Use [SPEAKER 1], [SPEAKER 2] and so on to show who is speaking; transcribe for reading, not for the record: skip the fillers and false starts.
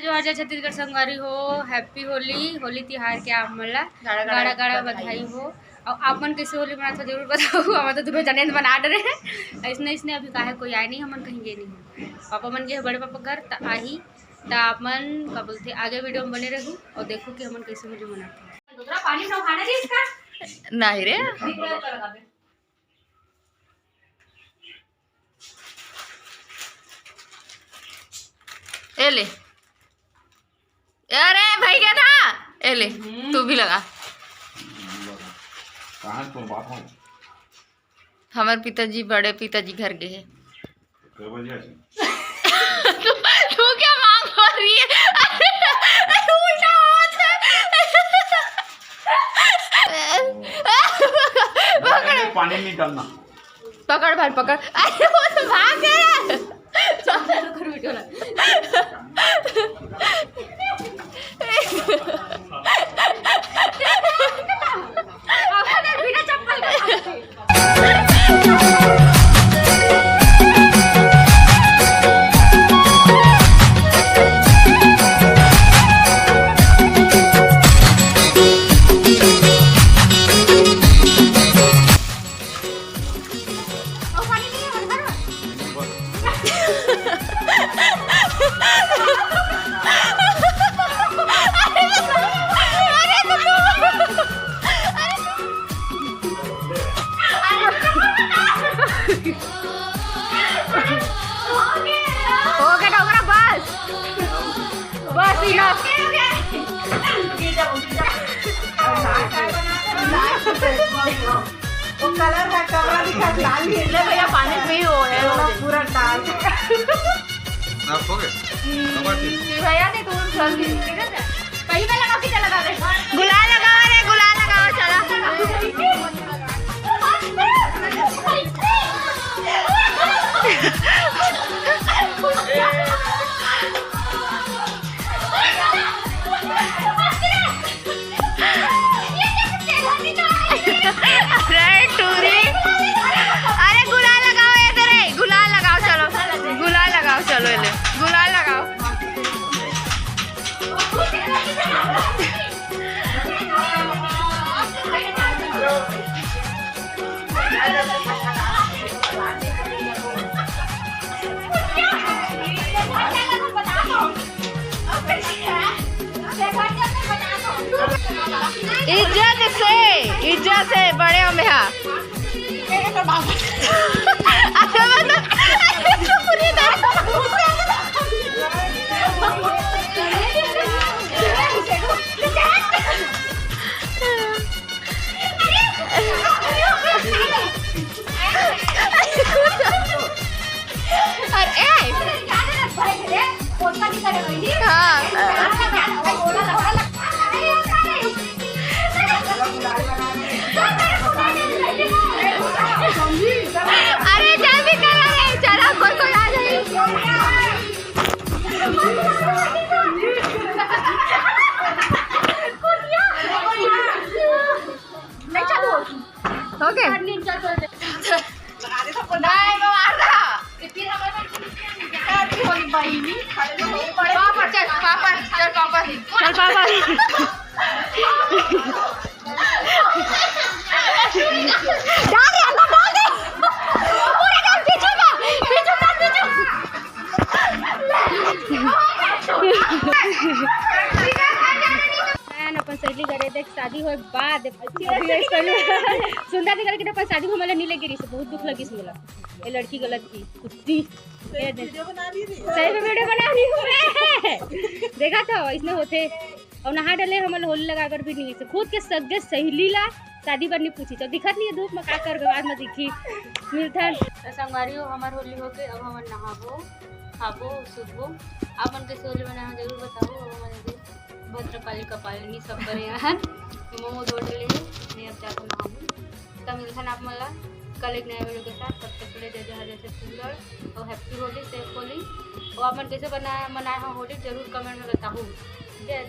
[SPEAKER 1] जो आज छत्तीसगढ़ संगवारी हो हैप्पी होली होली तिहार के आप मन ला गाड़ा गाड़ा बधाई हो। और आप मन कैसे होली मना था जरूर बताओ। हम तो दोनों जने बना डरे हैं ऐसने ऐसने अभी काहे कोई आए नहीं, हमन कहीं गए नहीं। पापा मन गए बड़े पापा घर तो आई तो आप मन का बोलते आगे वीडियो में बने रहूँ और देखो कि हमन कैसे होली मनाते। दूसरा पानी में खाना जी इसका
[SPEAKER 2] नहीं रे ए ले अरे भाई क्या था ए ले तू भी लगा। हमारे पिताजी बड़े पिताजी घर गए हैं। तू क्या मांग रही है? उल्टा पकड़
[SPEAKER 3] पानी नहीं डालना।
[SPEAKER 2] पकड़ भाई पकड़। अरे वो तो भाग गया।
[SPEAKER 4] कलर का कमरा दिखा लाल ही ले भैया पानी में हो है पूरा डाल
[SPEAKER 3] आप हो गए
[SPEAKER 4] भैया ने दूर कर दी कहीं पे लगा के लगा दे
[SPEAKER 2] गुलाल लगाओ रे गुलाल लगाओ चला। अरे गुलाल लगाओ इधर गुलाल लगाओ चलो गुलाल लगाओ चलो ले गुलाल लगाओ। इज्जत से बड़े हो मेहा। अरे जल्दी करो चलो कोई कोई आ जाए। ओके चल पापा
[SPEAKER 1] अपन सहेली करे देख शादी होए बाद सुंदर निकल के अपन शादी में मला नहीं लगी रही बहुत दुख लगी मला ये लड़की गलत की कुत्ती सही में वीडियो बना रही हूँ देखा था इसने होते और नहा डले हमल होली लगाकर भी नहीं से खुद के सगे सहेली ला शादी पर नहीं पूछी तो दिखत नहीं धूप में का कर बाद में दिखी मिलथन संगवारियों हमार होली हो के अब हम नहाबो खाबो सुबो आप मन कैसे होली बनाए जरूर बताओ। भद्रकाली कपालिनी सब करे यहाँ मोमो दौड़ ले नहीं अब जाकर नहाऊँ तब मिलथन आप मला कल एक नया वीडियो के साथ। तब तक के लिए जय जय छत्तीसगढ़ और हैप्पी होली सेफ होली और आप मन कैसे मनाए हो होली जरूर कमेंट में बताओ। जय